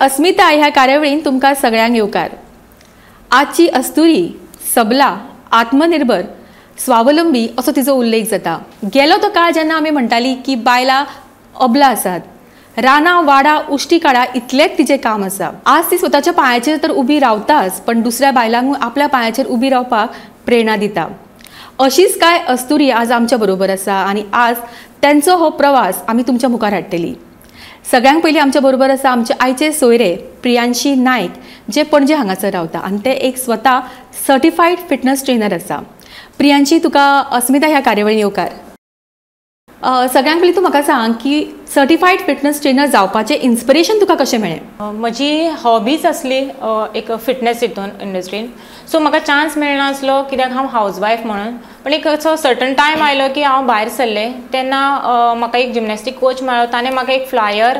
अस्मिता ह्या कार्यावळीन तुमकां सगळ्यांक येवकार। आजची अस्तुरी सबला आत्मनिर्भर स्वावलंबी असो तिचो उल्लेख जाता। गेलो तो काळ जेन्ना आमी म्हणटाली की बायलां अबला आसात, रानां वाडा उश्टी काडा इतलेंच तिचें काम आसा। आज ती स्वताच्या पांयाचेर तर उबी रावताच, पण दुसऱ्या बायलांक आपल्या पांयाचेर उबी रावपाक प्रेरणा दिता। अशीच काय अस्तुरी आज आमच्या बरोबर आसा आनी आज त्यांचो हो प्रवास आमी तुमच्या मुखार हाडटली। सगळ्यांत पयलीं आमच्या बरोबर आसा आमचे आयचे सोयरे प्रियांशी नायक, जे पणजे हांगासर रावता आनी ते एक स्वता सर्टिफाईड फिटनेस ट्रेनर आसा। प्रियांशी, तुका अस्मिता ह्या कार्यावळीन येवकार। सगळ्यांत पयलीं तूं म्हाका सांग की सर्टिफाईड फिटनेस ट्रेनर जावपाचें इन्स्पिरेशन तुका कशें मेळ्ळें? म्हजी हॉबीज आसली एक फिटनेस हितून इंडस्ट्रीन, सो म्हाका चान्स मेळनासलो कित्याक हांव हावजवायफ म्हणून। पण एक असो सर्टन टायम आयलो की हांव भायर सरलें, तेन्ना म्हाका एक जिमनॅस्टीक कोच मेळ्ळो। ताणें म्हाका एक फ्लायर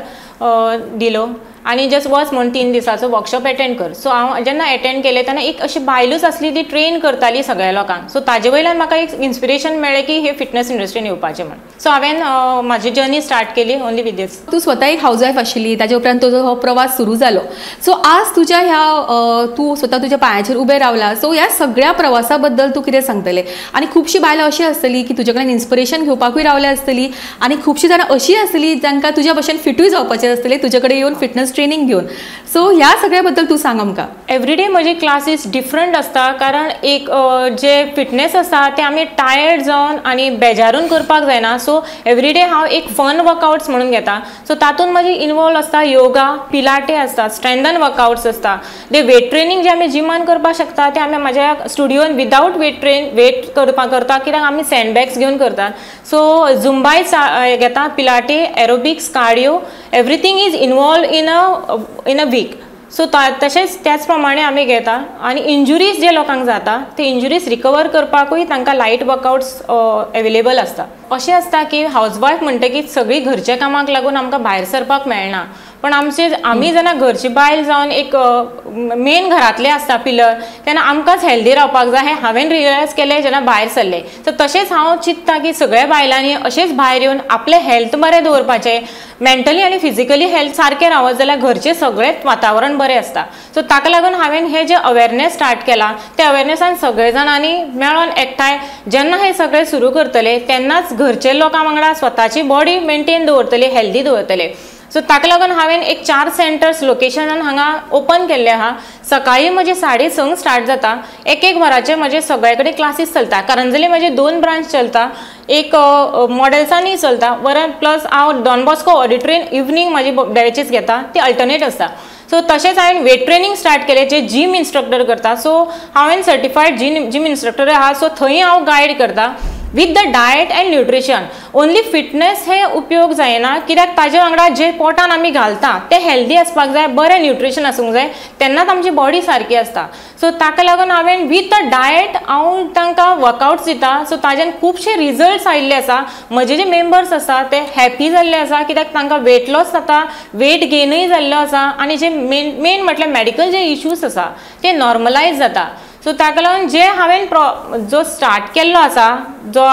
दिलो आनी जस्ट वच म्हणून 3 दिसाचो वर्कशॉप एटेंड कर। सो हांव जेन्ना एटेंड केलें तेन्ना एक अशी बायलूच आसली ती ट्रेन करताली सगळ्या लोकांक। सो ताजे वयल्यान म्हाका एक इन्स्पिरेशन मेळ्ळें की हे फिटनेस इंडस्ट्रीन येवपाचें म्हणून। सो हांवें म्हाजी जर्नी स्टार्ट केली ओनली विथ दीस। तूं स्वता एक हावजवायफ आशिल्ली, ताजे उपरांत तुजो हो प्रवास सुरू जालो। सो आज तुज्या ह्या तूं स्वता तुज्या पांयाचेर उबें रावला, सो ह्या सगळ्या प्रवासा बद्दल तूं कितें सांगतलें? आनी खुबशीं बायलां अशीं आसतलीं की तुजे कडल्यान इन्स्पिरेशन घेवपाकूय रावले आसतलीं, आनी खुबशीं जाणां अशीं आसतलीं जांकां तुज्या भशेन फिटूय जावपाचें आसतलें तुजे कडेन येवन फिटनेस ट्रेनिंग घेवन। सो ह्या सगळ्या बद्दल तूं सांग आमकां। एवरीडे म्हजे क्लासीस डिफरंट आसता, कारण एक जे फिटनेस आसा ते आमी टायर्ड जावन आनी बेजारून करपाक जायना। सो एवरीडे हांव एक फन वर्कआउट्स म्हणून घेता। सो तातूंत म्हजी इनवॉल्व आसता योगा, पिलाटे आसता, स्ट्रेंथन वर्कआउट्स आसता। ते वेट ट्रेनिंग जे आमी जिमान करपाक शकता ते आमी म्हाज्या स्टुडिओन विदाउट वेट करता, कित्याक आमी सँडबॅग्स घेवन करतात। सो झुंबाय घेता, पिलाटे, aerobics, cardio, everything is involve in a week. So तशेंच त्याच प्रमाणे आमी घेता। आनी इंजुरीज जे लोकांक जाता ते इंजुरीज रिकवर करपाकूय तांकां लायट वर्कआउट्स अवेलेबल आसता। अशें आसता की हावजवायफ म्हणटकीर सगळीं घरच्या कामाक लागून आमकां भायर सरपाक मेळना, पण आमी जेन्ना घरची बायल जावन एक मेन घरांतले आसता पिलर, तेन्ना आमकांच हेल्दी रावपाक जाय हें हांवें रियलायज केलें जेन्ना भायर सरलें। सो तशेंच हांव चिंत्ता की सगळ्या बायलांनी अशेंच भायर येवन आपलें हेल्थ बरें दवरपाचें, मेंटली आनी फिजिकली हेल्थ सारकें रावत जाल्यार घरचें सगळेंच वातावरण बरें आसता। सो ताका लागून हांवें हें जें अवेरनेस स्टार्ट केलां, त्या अवेरनेसान सगळे जाणांनी मेळोन एकठांय जेन्ना हें सगळें सुरू करतले तेन्नाच घरचे लोकां वांगडा स्वताची बॉडी मेंटेन दवरतले, हेल्दी दवरतले। सो ताका लागून हांवें एक 4 सेंटर्स लोकेशनान हांगा ओपन केल्ले आहा। सकाळीं म्हजे 6:30 स्टार्ट जाता, एक वराचे म्हजे सगळे कडेन क्लासीस चलता। करंजली म्हजे 2 ब्रांच चलता, एक मॉडेल्सांनी चलता, वरान प्लस हांव डॉन बॉस्को ऑडिटोरीयन इवनिंग म्हाजी बॅचीस घेता, ती अल्टरनेट आसता। सो तशेंच हांवें वेट ट्रेनिंग स्टार्ट केलें, जे जीम इन्स्ट्रक्टर करता। सो हांवें सर्टिफायड जीम इन्स्ट्रक्टर आहा, सो थंय हांव गायड करता with the diet end nutrition. Only fitness हे उपयोग जायना, कित्याक ताजे वांगडा जे पोटान आमी घालता ते हेल्दी आसपाक जाय, बरें न्यूट्रिशन आसूंक जाय, तेन्नाच आमची बॉडी सारकी आसता। सो ताका लागून हांवें विथ द डायट हांव तांकां वर्कआउट्स दिता। सो ताजेन खुबशे रिजल्ट्स आयिल्ले आसा। म्हजे जे मेंबर्स आसा ते हॅपी जाल्ले आसा, कित्याक तांकां वेट लॉस जाता, वेट गेनूय जाल्लो आसा, आनी जे मेन म्हटल्यार मेडिकल जे इश्यूज आसा ते नॉर्मलायज जाता। सो ताका लागून जे हांवें जो स्टार्ट केल्लो आसा, जो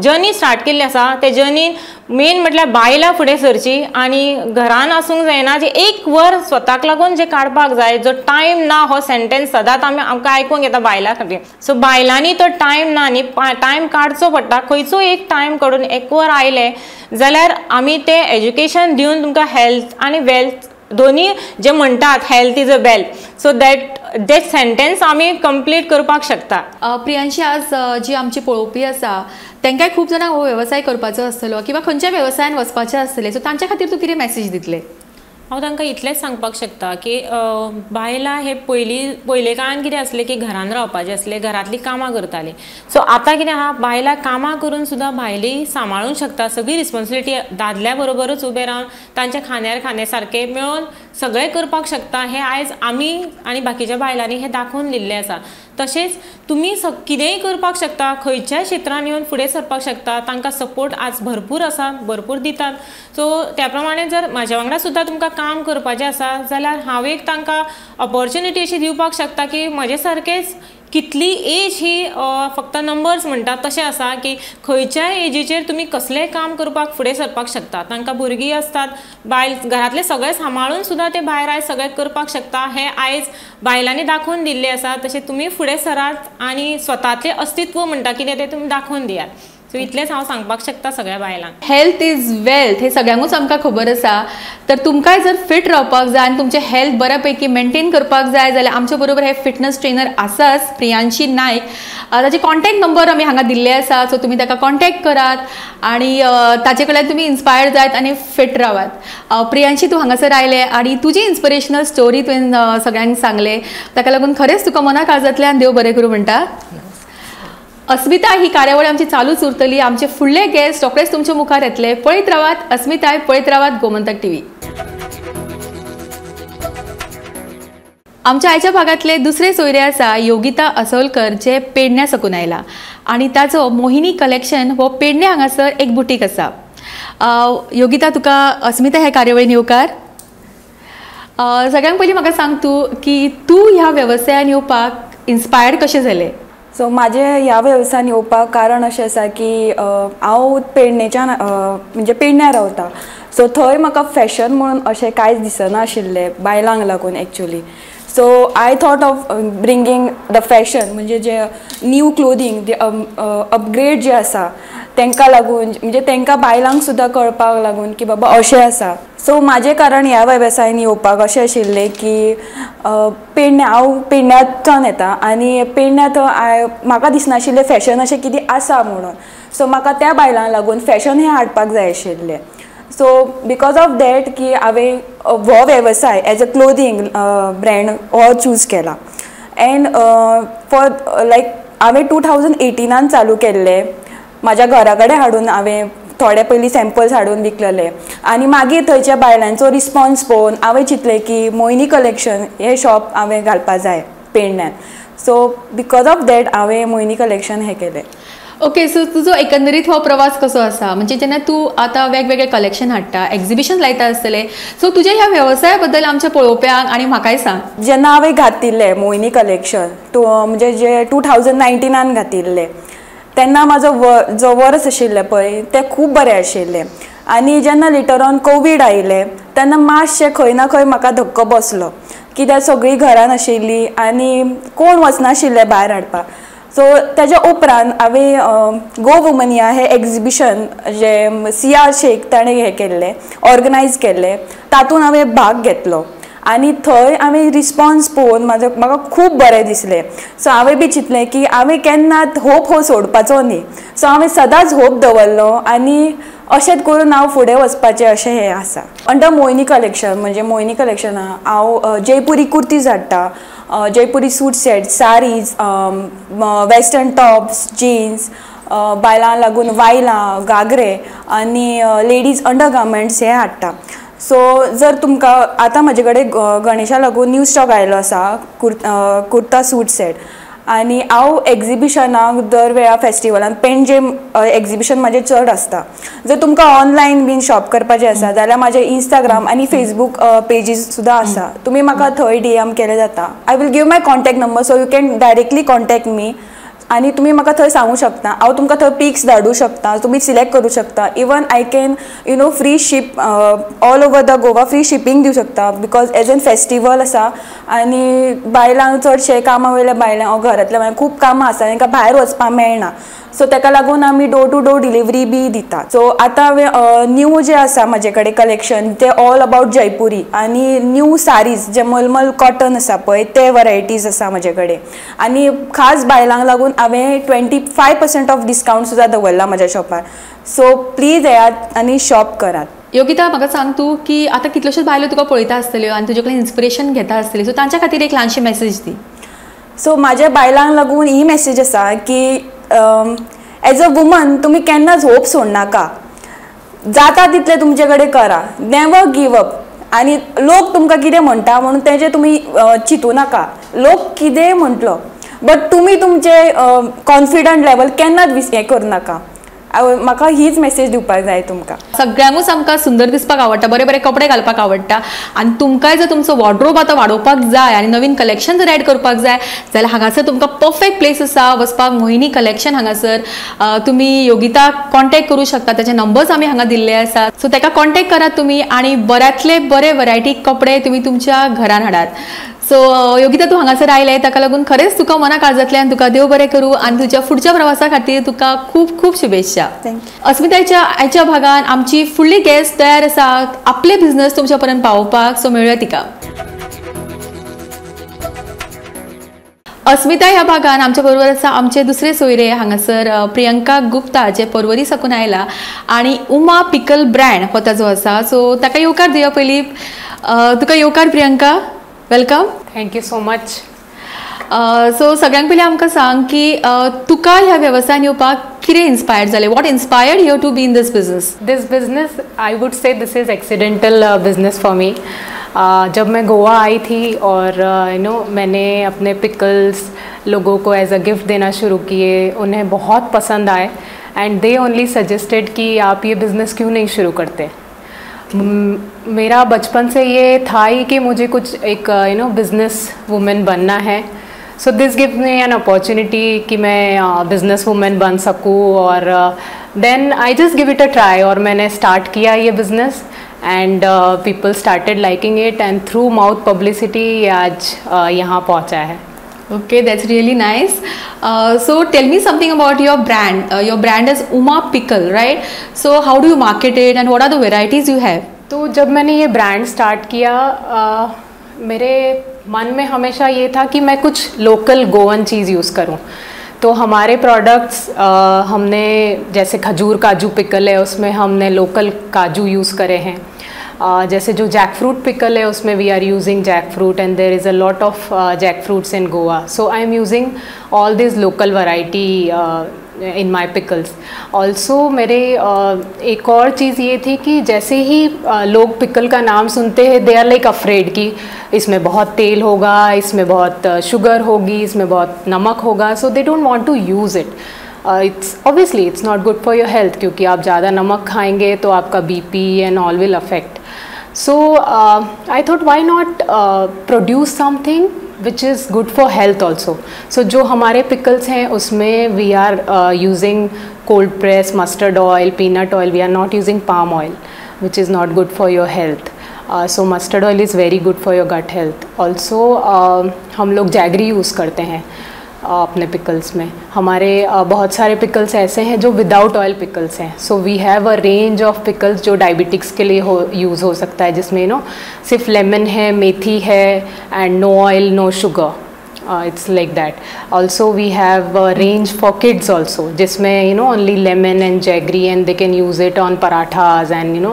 जर्नी स्टार्ट केल्ली आसा, ते जर्नीन मेन म्हटल्यार बायलां फुडें सरची आनी घरान आसूंक जायना। जे 1 वर स्वताक लागून जे काडपाक जाय, जो टायम ना, हो सेंटेन्स सदांच आमकां आयकूंक येता बायलां खातीर। सो बायलांनी तो टायम ना न्ही, टायम काडचो पडटा। खंयचो एक टायम काडून 1 वर आयले जाल्यार आमी ते एज्युकेशन दिवन तुमकां हेल्थ आनी वेल्थ दोन्ही जे म्हणटात health is a wealth, so that sentence आमी कंप्लीट करपाक शकता। प्रियांशी, आज जी आमची पळोवपी आसा तांकांय खूब जाणांक हो वेवसाय करपाचो आसतलो किंवा खंयच्या वेवसायान वचपाचें आसतलें, सो तांच्या खातीर तूं कितें मॅसेज दितलें? हांव तांकां इतलेंच सांगपाक शकता की बायलां हे पयले काळान कितें आसलें की घरान रावपाचें आसलें, घरांतलीं कामां करतालीं। सो आतां कितें आहा, बायलां कामां करून सुद्दां भायलीं सांबाळूंक शकता, सगळी रिस्पॉन्सिबिलिटी दादल्या बरोबरच उबें रावन तांच्या खांद्यार खांदे सारके मेळोन सगळें करपाक शकता। हे आयज आमी आनी बाकीच्या बायलांनी हे दाखोवन दिल्लें आसा। तशेंच तुमी कितेंय करपाक शकता, खंयच्याय क्षेत्रान येवन फुडें सरपाक शकता, तांकां सपोर्ट आज भरपूर आसा, भरपूर दितात। सो त्या प्रमाणे जर म्हाज्या वांगडा सुद्दां तुमकां काम करपाचें आसा जाल्यार हांव एक तांकां ऑपॉर्च्युनिटी अशी दिवपाक शकता की म्हजे सारकेच कितली एज ही फक्त नंबर्स म्हणटा तशें आसा की खंयच्याय एजीचेर तुमी कसलेंय काम करपाक फुडें सरपाक शकता. तांकां भुरगीं आसतात, बायल घरांतले सगळें सांबाळून सुद्दां ते भायर आयज सगळें करपाक शकता. हें आयज बायलांनी दाखोवन दिल्लें आसा. तशें तुमी फुडें सरात आनी स्वताचें अस्तित्व म्हणटा कितें तें तुमी दाखोवन दियात. सो इतलेंच हांव सांगपाक शकता सगळ्या बायलांक. हेल्थ इज वेल्थ हे सगळ्यांकूच आमकां खबर आसा. तर तुमकांय जर फिट रावपाक जाय आनी तुमचें हेल्थ बऱ्या पैकी मेंटेन करपाक जाय जाल्यार आमचे बरोबर हे फिटनेस ट्रेनर आसाच, प्रियांशी नायक. ताचे कॉन्टॅक्ट नंबर आमी हांगा दिल्ले आसा. सो तुमी ताका कॉन्टॅक्ट करात आनी ताचे कडल्यान तुमी इन्स्पायर्ड जायत आनी फिट रावात. प्रियांशी, तूं हांगासर आयले आनी तुजी इन्स्पिरेशनल स्टोरी तुवें सगळ्यांक सांगले, ताका लागून खरेंच तुका मना काळजांतल्यान देव बरें करूं म्हणटा. अस्मिता ही कार्यावळ आमची चालूच उरतली. आमचे फुडले गेस्ट रोखडेच तुमच्या मुखार येतले. पळयत रावात अस्मिताय, पळयत रावात गोमंतक टीव्ही. आमच्या आयच्या भागातले दुसरे सोयरे आसा योगिता असोलकर, जे पेडण्या साकून आयला आनी ताचो मोहिनी कलेक्शन हो पेडण्या हांगासर एक बुटीक आसा. योगिता, तुका अस्मिता ह्या कार्यावळीन येवकार. सगळ्यांत पयलीं म्हाका सांग तूं की तूं ह्या वेवसायान येवपाक इन्स्पायर्ड कशें जालें. सो माझे ह्या वेवसायान येवपाक कारण अशें आसा की हांव पेडणेच्यान म्हणजे पेडण्यां रावता. सो थंय म्हाका फॅशन म्हणून अशें कांयच दिसना आशिल्लें बायलांक लागून actually. So I thought of bringing the fashion, म्हणजे जे न्यू क्लोथींग, जे अपग्रेड जे आसा तांकां लागून, म्हणजे तांकां बायलांक सुद्दां कळपाक लागून की बाबा अशें आसा. सो म्हाजें कारण ह्या वेवसायान येवपाक अशें आशिल्लें की हांव पेडण्यांतल्यान येता आनी पेडण्यांत म्हाका दिसनाशिल्लें फॅशन अशें कितें आसा म्हणून. सो म्हाका त्या बायलांक लागून फॅशन हें हाडपाक जाय आशिल्लें. सो बिकॉज ऑफ दॅट की हांवें हो वेवसाय एज अ क्लोथींग ब्रँड हो चूज केला. एंड फॉर लायक हांवें 2018 चालू केल्लें. म्हाज्या घरा कडेन हाडून हांवें थोडे पयलीं सॅम्पल्स हाडून विकलेले आनी मागीर थंयच्या बायलांचो रिस्पॉन्स पळोवन हांवें चिंतलें की मोहिनी कलेक्शन हें शॉप हांवें घालपाक जाय पेडण्यान. सो बिकॉज ऑफ दॅट हांवें मोहिनी कलेक्शन हें केलें. ओके, सो तुजो एकंदरीत हो प्रवास कसो आसा, म्हणजे जेन्ना तूं आतां वेगवेगळे कलेक्शन हाडटा, एक्झिबिशन लायता आसतलें, सो तुज्या ह्या वेवसाया बद्दल आमच्या पळोवप्यांक आनी म्हाकाय सांग. जेन्ना हांवें घातिल्लें मोहिनी कलेक्शन म्हणजे जे 2019 घातिल्लें, तेन्ना म्हाजो जो वर्स आशिल्लें पळय तें खूब बरें आशिल्लें. आनी जेन्ना लेटर ऑन कोवीड आयलें तेन्ना मातशें खंय ना खंय म्हाका धक्को बसलो, कित्याक सगळीं घरान आशिल्लीं आनी कोण वचनाशिल्लें भायर हाडपाक. सो ताज्या उपरांत हांवें गो वुमनिया हें एक्झिबिशन जे सिया शेख ताणें हें केल्लें, ऑर्गनायज केल्लें, तातूंत हांवें भाग घेतलो आनी थंय हांवें रिस्पॉन्स पळोवन म्हाका खूब बरें दिसलें. सो हांवें बी चिंतलें की हांवें केन्नाच होप हो सोडपाचो न्ही. सो हांवें सदांच होप दवरलो आनी अशेंच करून हांव फुडें वचपाचें अशें हें आसा. अंडर मोहिनी कलेक्शन, म्हणजे मोहिनी कलेक्शना हांव जयपुरी कुर्तीज हाडटा, Jaipuri suit set, saris, western tops, jeans, बायलांक लागून वायलां, गागरे आनी लेडीज अंडर गार्मेंट्स हे हाडटा. सो जर तुमकां आतां म्हाजे कडेन गणेशा लागून न्यू स्टॉक आयलो आसा कुर्ता सूट सेट. आनी हांव एक्झिबिशनाक दर वेळा फेस्टिवलान पेणजेम एक्झिबिशन म्हाजें चड आसता. जर तुमकां ऑनलायन बीन शॉप करपाचें आसा जाल्यार म्हाजे इंस्टाग्राम आनी फेसबूक पेजीस सुद्दां आसा. तुमी म्हाका थंय DM केलें जाता. I will give my contact number, so you can directly contact me आनी तुमी म्हाका थंय सांगूं शकता. हांव तुमकां थंय पिक्स धाडूं शकता, तुमी सिलेक्ट करूं शकता. Even I can free ship all over the Goa, free shipping दिवं शकता. बिकॉज एज एन फेस्टिवल आसा आनी बायलांक चडशे कामा वयल्या बायलांक घरांतल्या बायलांक खूब कामां आसा, तांकां भायर वचपाक मेळना. सो ताका लागून आमी डोर टू डोर डिलिव्हरी बी दिता. सो आतां हांवें न्यू जे आसा म्हाजे कडेन कलेक्शन ते ऑल अबाउट जयपुरी आनी न्यू सारीज जे मलमल कॉटन आसा पळय ते वरायटीज आसा म्हाजे कडेन. आनी खास बायलांक लागून हांवें 25% ऑफ डिस्कावंट सुद्दां दवरला म्हाज्या शॉपार. सो प्लीज येयात आनी शॉप करात. योगिता, म्हाका सांग तूं की आतां कितल्योश्योच बायलो तुका पळयता आसतल्यो आनी तुजे कडल्यान इन्स्पिरेशन घेता आसतली, सो तांच्या खातीर एक ल्हानशी मेसेज दी. सो म्हाज्या बायलांक लागून ही मेसेज आसा की एज अ वुमन तुमी केन्नाच होप सोडनाका. जाता तितलें तुमचे कडेन करा, नेवर गीव अप. आनी लोक तुमकां कितें म्हणटा म्हणून तेजें तुमी चिंतू नाका. लोक कितेंय म्हणटलो बट तुमी तुमचे कॉन्फिडंट लेवल केन्नाच हें करूं नाका. म्हाका हीच मेसेज दिवपाक जाय तुमकां. सगळ्यांकूच आमकां सुंदर दिसपाक आवडटा, बरे बरे कपडे घालपाक आवडटा आनी तुमकांय जर तुमचो वॉर्ड्रोब आतां वाडोवपाक जाय आनी नवीन कलेक्शन जर एड करपाक जाय जाल्यार हांगासर तुमकां परफेक्ट प्लेस आसा वचपाक. मोहिनी कलेक्शन हांगासर तुमी योगिताक कॉन्टॅक्ट करूं शकता, ताचे नंबर्स आमी हांगा दिल्ले आसात. सो ताका कॉन्टॅक्ट करात तुमी आनी बऱ्यांतले बरे वरायटी कपडे तुमी तुमच्या घरान हाडात. सो योगिता तूं हांगासर आयले ताका लागून खरेंच तुका मना काळजांतल्यान तुका देव बरें करूं आनी तुज्या फुडच्या प्रवासा खातीर तुका खूब खूब शुभेच्छा. अस्मिताच्या आयच्या भागान आमची फुडली गेस्ट तयार आसा आपले बिझनस तुमच्या पर्यंत पावोवपाक. सो मेळुया तिका. अस्मिता ह्या भागान आमच्या बरोबर आसा आमचे दुसरे सोयरे हांगासर प्रियंका गुप्ता जे परवरी साकून आयला आनी उमा पिकल ब्रँड हो ताजो आसा. सो ताका येवकार दिया पयलीं. तुका येवकार Priyanka, welcome. Thank you so much. So सगळ्यांक पयलीं आमकां सांग की तुका ह्या वेवसायान येवपाक कितें इन्स्पायर्ड जालें? What inspired you to be in this business? This business I would say this is accidental business for me. जब मैं गोवा आई थी और मैंने अपने पिकल्स लोगों को एज अ गिफ्ट देना शुरू किए, उन्हें बहुत पसंद आए एंड दे ओनली सजेस्टेड कि आप ये बिज़नेस क्यों नहीं शुरू करते. मेरा बचपन से ये था ही कि मुझे कुछ एक बिज़नेस वुमेन बनना है. So this give me an opportunity कि मैं बिज़नेस वुमेन बन सकूँ और then I just give it a try और मैंने स्टार्ट किया ये business and people started liking it and through mouth publicity आज यहाँ पहुँचा है. Okay, that's really nice. So tell me something about your brand. Your brand is Uma Pickle, right? So how do you market it and what are the varieties you have? तो जब मैंने ये brand start KIA मेरे मन में हमेशा ये था कि मैं कुछ लोकल गोवन चीज़ यूज़ करूँ. तो हमारे प्रोडक्ट्स हमने जैसे खजूर काजू पिकल है उसमें हमने लोकल काजू यूज़ करे हैं. जैसे जो जैक फ्रूट पिकल है उसमें we are using jack fruit and there is a lot of jack fruits in Goa. So I am using all this local variety in my pickles. Also मेरे एक और चीज़ ये थी कि जैसे ही लोग पिकल का नाम सुनते हैं दे आर लाइक अफ्रेड कि इसमें बहुत तेल होगा, इसमें बहुत शुगर होगी, इसमें बहुत नमक होगा. So they don't want to use it. It's obviously it's not good for your health क्योंकि आप ज़्यादा नमक खाएंगे तो आपका BP and all will affect. So I thought why not produce something which is good for health also. So जो हमारे pickles हैं उसमें we are using cold press mustard oil, peanut oil. We are not using palm oil which is not good for your health. So mustard oil is very good for your gut health. Also हम लोग jaggery use करते हैं अपने pickles में. हमारे बहुत सारे pickles ऐसे हैं जो विदाउट ऑयल पिकल्स हैं. So we have a range of pickles जो डायबिटिक्स के लिए यूज़ हो सकता है जिसमें सिर्फ लेमन है, मेथी है and no oil no sugar. It's like that. Also we have a range for kids also जिसमें only lemon and jaggery and they can use it on parathas and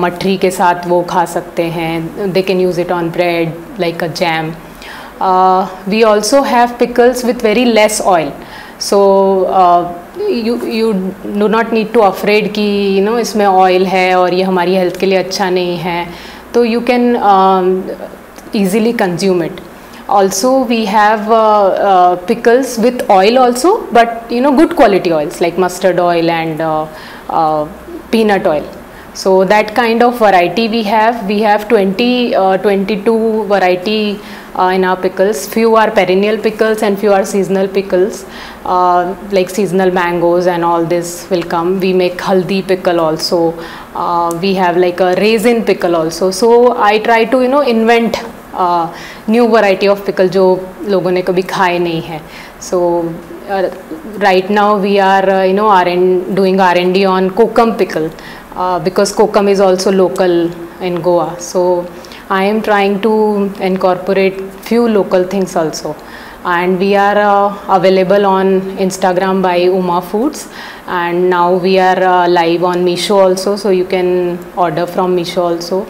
मठरी के साथ वो खा सकते हैं. They can use it on bread like a jam. We also have pickles with very less oil. So you do not need to afraid कि इसमें oil है और ये हमारी health के लिए अच्छा नहीं है. तो you can easily consume it. Also we have pickles with oil also but good quality oils like mustard oil and peanut oil. So that kind of variety we have. We have 22 variety in our pickles. Few are perennial pickles and few are seasonal pickles like seasonal mangoes and all this will come. We make haldi pickle also. We have like a raisin pickle also. So I try to invent new variety of pickle जो लोगों ने कभी खाए नहीं है. So right now we are doing R&D on kokum pickle because kokum is also local in Goa. So I am trying to incorporate few local things also. And we are available on Instagram by Uma Foods and now we are live on Meesho also, so you can order from Meesho also.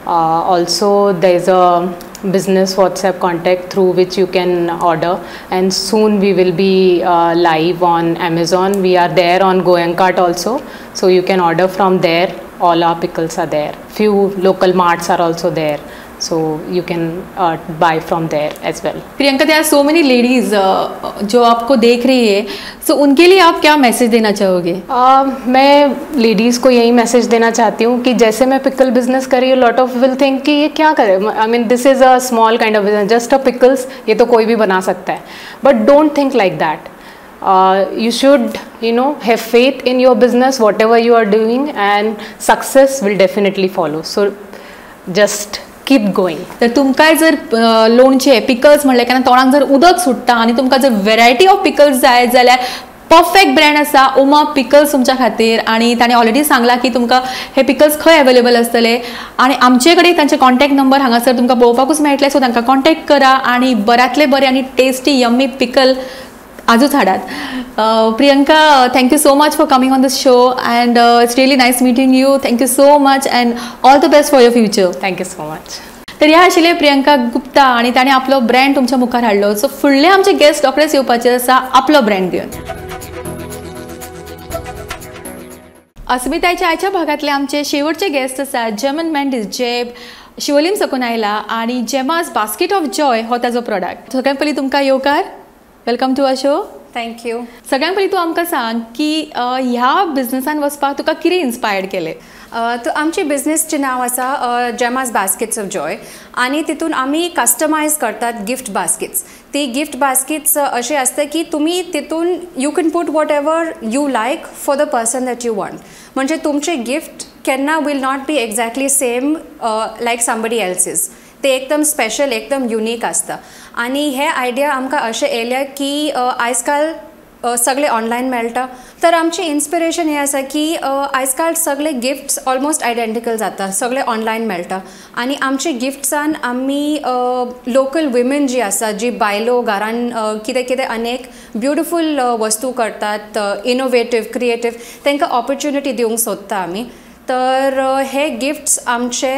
Also there is a business WhatsApp contact through which you can order and soon we will be live on Amazon. We are there on Goenkart also, so you can order from there. All our pickles are there. Few local marts are also there. so you can buy from there as well. Priyanka, there are so many ladies जो आपको देख रही है, so उनके लिए आप क्या message देना चाहोगे? मैं लेडीज़ को यही मैसेज देना चाहती हूँ कि जैसे मैं पिकल बिजनेस कर रही हूँ, लॉट ऑफ विल थिंक कि ये क्या करे, I mean this is a small kind of business, just a pickles, ये तो कोई भी बना सकता है, but don't think like that. You should, have faith in your business, whatever you are doing, and success will definitely follow. So just keep going. तर तुमकां जर लोणचे पिकल्स म्हणले की तोंडाक जर उदक सुट्टा आनी तुमकां जर वेरायटी ऑफ पिकल्स जाय जाल्यार परफेक्ट ब्रँड आसा उमा पिकल्स तुमच्या खातीर. आनी ताणें ऑलरेडी सांगला की तुमकां हे पिकल्स खंय अवेलेबल आसतले आनी आमचे कडेन तांचे कॉन्टॅक्ट नंबर हांगासर तुमकां पळोवपाकूच मेळटले. सो तांकां कॉन्टॅक्ट करा आनी बऱ्यांतले बरें आनी टेस्टी यम्मी पिकल आजूच हाडात. Priyanka, thank you so much for coming on this show and it's really nice meeting you. Thank you so much and all the best for your future. Thank you so much. तर ह्या आशिल्ले प्रियंका गुप्ता आनी ताणें आपलो ब्रँड तुमच्या मुखार हाडलो. सो फुडले आमचे गेस्ट रोखडेच येवपाचे आसा आपलो ब्रँड घेवन. अस्मिताच्या आयच्या भागातले आमचे शेवटचे गेस्ट आसा जेमन मेंडीस, जे शिवोलीम साकून आयला आनी जेमास बास्केट ऑफ जॉय हो ताजो प्रोडक्ट. सगळ्यात पयलीं तुमकां येवकार, welcome to a show. Thank you. सगळ्यात पयलीं तूं आमकां सांग की ह्या बिझनेसान वचपाक तुका कितें इन्स्पायर्ड केलें? तो आमची बिझनेसचें नांव आसा जेमास बास्केट्स ऑफ जॉय आनी तितून आमी कस्टमायज करतात गिफ्ट बास्केट्स. ती गिफ्ट बास्केट्स अशी आसता की तुमी तितून you can put whatever you like for the person that you want. म्हणजे तुमचें गिफ्ट केन्ना will not be exactly same like somebody else's. ते एकदम स्पेशल, एकदम युनीक आसता. आनी हे आयडिया आमकां अशें येयल्या की आयज काल सगळे ऑनलायन मेळटा. तर आमची इन्स्पिरेशन हें आसा की आयज काल सगळे गिफ्ट्स ऑलमोस्ट आयडेंटिकल जाता, सगळे ऑनलायन मेळटा. आनी आमचे गिफ्ट्सान आमी लोकल विमेन जी आसा, जी बायलो घरान कितें कितें अनेक ब्युटिफूल वस्तू करतात, इनोवेटीव, क्रिएटीव, तांकां ऑपॉर्च्युनिटी दिवंक सोदता आमी. तर हे गिफ्ट्स आमचे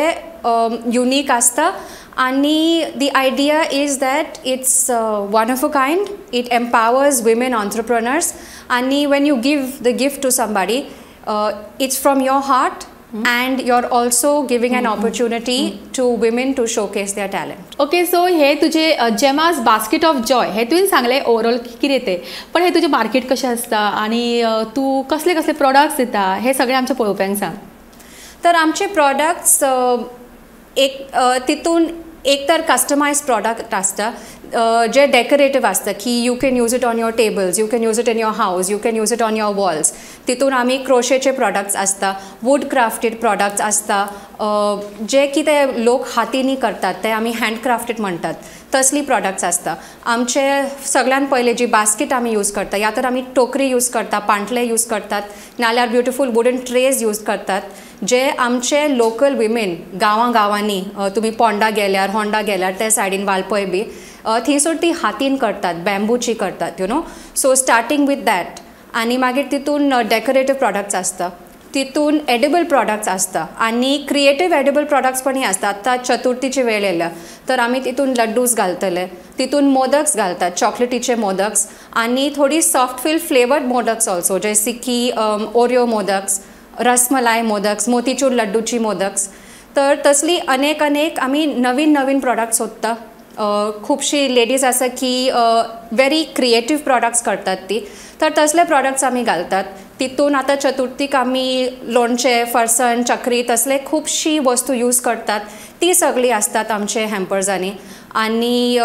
युनीक आसता आनी the idea is that it's one of a kind. It empowers women entrepreneurs आनी when you give the gift to somebody it's from your heart and you're also giving an opportunity to women to showcase their talent. Okay, so हे तुझे जेमास basket of Joy हे तुवें सांगलें overall कितें तें, पण हे तुजें मार्केट कशें आसता आनी तूं कसले कसले प्रोडक्ट्स दिता हे सगळें आमच्या पळोवप्यांक सांग. तर आमचे प्रोडक्ट्स तितून एक तर कस्टमायज प्रोडक्ट आसता जे डेकोरेटीव आसता की you can use it on your tables, you can use it in your house, you can use it on your walls. तितून आमी क्रोशेचे प्रोडक्ट्स आसता, वूड क्राफ्टेड प्रोडक्ट्स आसता, जे कितें लोक हातींनी करतात ते आमी हँडक्राफ्टेड म्हणटात, तसली प्रोडक्ट्स आसता. आमचे सगळ्यान पयले जी बास्केट आमी यूज करता, या तर आमी टोकरी यूज करता, पांटले यूज करतात, नाल्यार ब्युटिफूल वुडन ट्रेज यूज करतात, जे आमचे लोकल विमेन गांवांनी तुमी पोंडा गेल्यार, होंडा गेल्यार ते सायडीन वालपय बी थंयसर ती हातीन करतात, बॅम्बूची करतात, सो स्टार्टींग वीथ दॅट. आनी मागीर तितून डेकोरेटीव प्रोडक्ट्स आसता, तितून एडिबल प्रोडक्ट्स आसता आनी क्रिएटीव एडिबल प्रोडक्ट्स पण आसता. आतां चतुर्थीची वेळ येयल्या तर आमी तितून लड्डूज घालतले, तितून मोदक्स घालतात, चॉकलेटीचे मोदक्स आनी थोडी soft feel flavoured modaks also, जैसे की ओरियो मोदक्स, रसमलाई मोदक्स, मोतीचूर लड्डूची मोदक्स. तर तसली अनेक आमी नवीन प्रोडक्ट्स सोदता. खुबशी लेडीज आसा की व्हेरी क्रिएटीव प्रोडक्ट्स करतात ती, तर तसले प्रोडक्ट्स आमी घालतात. तितून आतां चतुर्थीक आमी लोणचे, फरसाण, चकरी तसले खुबशी वस्तू यूज करतात, ती सगळी आसतात आमचे हॅम्पर्सांनी. आनी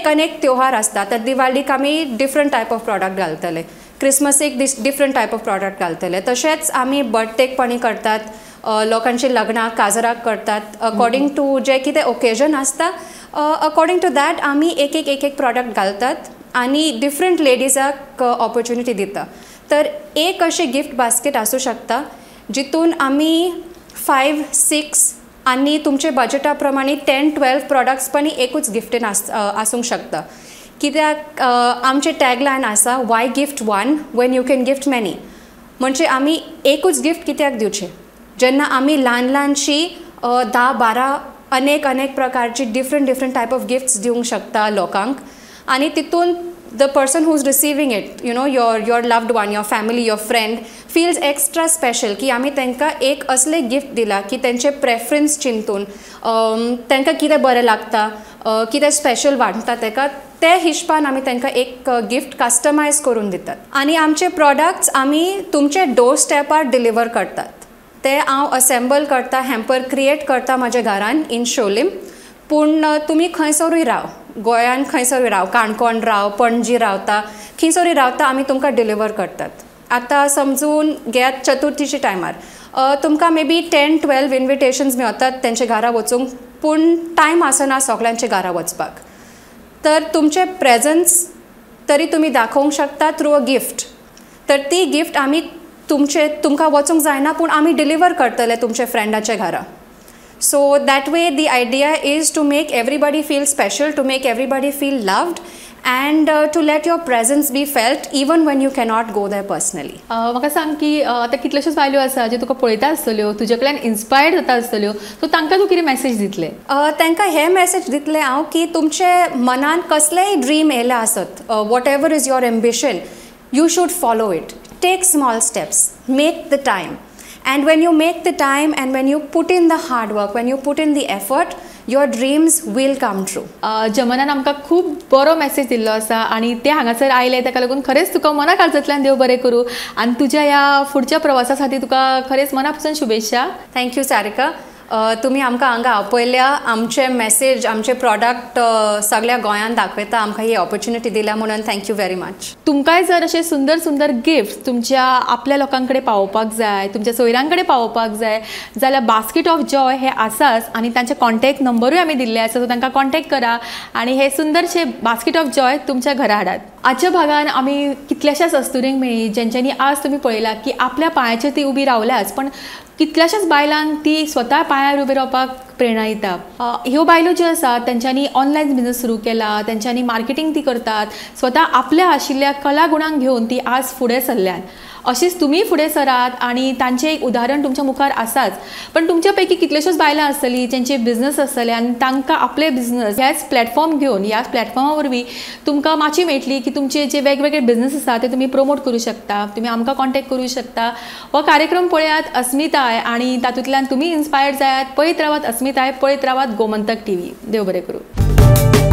अनेक त्योहार आसतात. तर दिवाळीक आमी डिफरंट टायप ऑफ प्रोडक्ट घालतले, क्रिसमसीक डिफरंट टायप ऑफ प्रोडक्ट घालतले. तशेंच आमी बर्थडेक पण करतात, लोकांची लग्नाक, काजराक करतात. अकॉर्डिंग टू जे कितें ओकेजन आसता, अकॉर्डिंग टू दॅट आमी एक प्रोडक्ट घालतात आनी डिफरंट लेडीजाक ऑपॉर्च्युनिटी दिता. तर एक अशी गिफ्ट बास्केट आसूं शकता जितून आमी 5-6 आनी तुमचे बजेटा प्रमाणे 10-12 प्रोडक्ट्स पण एकूच गिफ्टीन आसूंक शकता. कित्याक आमचे टॅगलायन आसा Y gift one Wien you can gift many. म्हणजे आमी एकूच गिफ्ट कित्याक दिवचें, जेन्ना आमी ल्हानशी 10-12 अनेक प्रकारची डिफरंट टायप ऑफ गिफ्ट्स दिवंक शकता लोकांक. आनी तितून the person who's receiving it, you know, your loved one, your family, your friend feels extra special की आमी तांकां एक असले गिफ्ट दिला की तेंचे प्रेफरन्स चिंतून तांकां कितें बरें लागता, कितें स्पेशल वाटता ताका ते हिशपान आमी तांकां एक गिफ्ट कस्टमायज करून दितात. आनी आमचे प्रॉडक्ट्स आमी तुमचे डोर स्टेपार डिलिव्हर करतात. ते हांव असेंबल करता, हॅम्पर क्रिएट करता म्हाज्या घरान इन शोलीम. पूण तुमी खंयसरूय राव, गोंयान खंयसरूय राव, काणकोण राव, पणजी रावता, खंयसरूय रावता, आमी तुमकां डिलिव्हर करतात. आतां समजून घेयात चतुर्थीच्या टायमार तुमकां मे बी 10-12 इन्विटेशन्स मेळटात तेंचे घरा वचूंक, पूण टायम आसना सगळ्यांचे घरा वचपाक. तर तुमचे प्रेझन्स तरी तुमी दाखोवंक शकता थ्रू अ गिफ्ट. तर ती गिफ्ट आमी तुमकां वचूंक जायना, पूण आमी डिलिव्हर करतले तुमचे फ्रेंडाच्या घरा. So that way the idea is to make everybody feel special, to make everybody feel loved, and to let your presence be felt even when you cannot go there personally. म्हाका सांग की आतां कितल्योश्योच बायल्यो आसा ज्यो तुका पळयता आसतल्यो, तुजे कडल्यान इन्स्पायर्ड जाता आसतल्यो, सो तांकां तूं कितें मेसेज दितले? तांकां हे मेसेज दितले हांव की तुमचे मनान कसलेय ड्रीम येयले आसत, whatever is your ambition, you should follow it. Take small steps, make the time. And when you make the time and when you put in the hard work, when you put in the effort, your dreams will come true. जमनान आमकां खूब बरो message दिल्लो आसा आनी ते हांगासर आयले ताका लागून खरेंच तुका मना काळजांतल्यान देव बरें करूं आनी तुज्या ह्या फुडच्या प्रवासा खातीर तुका खरेंच मना पासून शुभेच्छा. थँक्यू सारिका. तुमी आमकां हांगा आपयल्या, आमचे मेसेज, आमचे प्रॉडक्ट सगळ्या गोंयान दाखयता, आमकां ही ऑपॉर्च्युनिटी दिल्या म्हणून थँक्यू व्हेरी मच. तुमकांय जर अशे सुंदर सुंदर गिफ्ट्स तुमच्या आपल्या लोकां कडेन पावोवपाक जाय, तुमच्या सोयऱ्यां कडेन पावोवपाक जाय जाल्यार बास्केट ऑफ जॉय हे आसाच आनी तांचे कॉन्टॅक्ट नंबरूय आमी दिल्ले आसा, सो तांकां कॉन्टॅक्ट करा आनी हे सुंदरशे बास्केट ऑफ जॉय तुमच्या घरा हाडात. आजच्या भागान आमी कितल्याशाच अस्तुरींक मेळ्ळी जेंच्यांनी आज तुमी पळयला की आपल्या पांयाचेर ती उबी रावल्याच, पण कितल्याशाच बायलांक ती स्वता पांयार उबी रावपाक प्रेरणा दिता. ह्यो बायलो ज्यो आसात तेंच्यांनी ऑनलायन बिझनस सुरू केला, तेंच्यांनी मार्केटींग ती करतात, स्वता आपल्या आशिल्ल्या कला गुणांक घेवन ती आज फुडें सरल्यात. अशीच तुमी फुडें सरात आनी तांचें एक उदाहरण तुमच्या मुखार आसाच. पण तुमच्या पैकी कितल्योश्योच बायलां आसतलीं जेंचे बिझनस आसतले आनी तांकां आपले बिझनस ह्याच प्लॅटफॉर्म घेवन, ह्याच प्लॅटफॉर्मा वरवीं तुमकां माची मेळटली की तुमचे जे वेगवेगळे बिझनस आसा ते तुमी प्रमोट करूं शकता, तुमी आमकां कॉन्टॅक्ट करूं शकता. हो कार्यक्रम पळयात अस्मिताय आनी तातूंतल्यान तुमी इन्स्पायर्ड जायात. पळयत रावात अस्मिताय, पळयत रावात गोमंतक TV. देव बरें करूं.